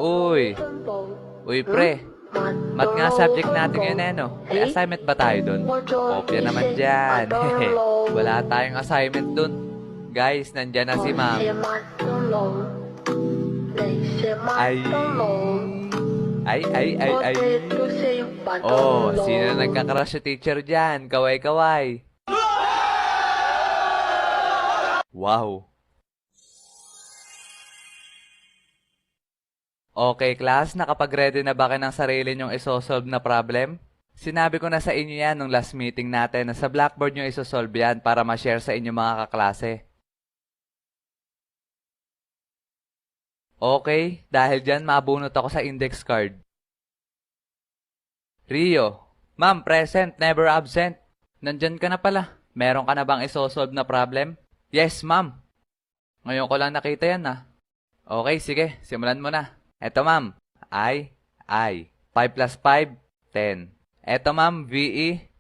Uy, uy pre, mat nga subject natin ngayon eh, no? May assignment ba tayo dun? Kopya naman dyan. Wala tayong assignment dun. Guys, nandyan na si ma'am. Ay, ay. Oh, sino nagkakrush sa teacher dyan? Kaway-kaway. Wow. Okay, class, nakapag-ready na ba kayo ng sarili nyong isosolve na problem? Sinabi ko na sa inyo yan nung last meeting natin na sa Blackboard nyo isosolve yan para ma-share sa inyo mga kaklase. Okay, dahil dyan mabunot ako sa index card. Rio, ma'am, present, never absent. Nandyan ka na pala. Meron ka na bang isosolve na problem? Yes, ma'am. Ngayon ko lang nakita yan ah. Okay, sige, simulan mo na. Eto ma'am, I. 5 plus 5, 10. Eto ma'am, VE.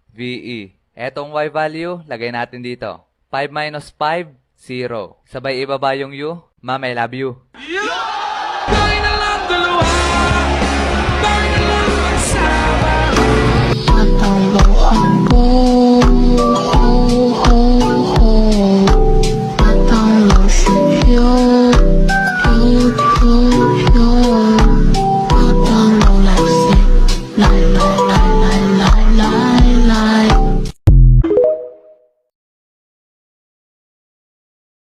Etong Y value, lagay natin dito. 5 minus 5, 0. Sabay ibaba yung U, ma'am, I love you.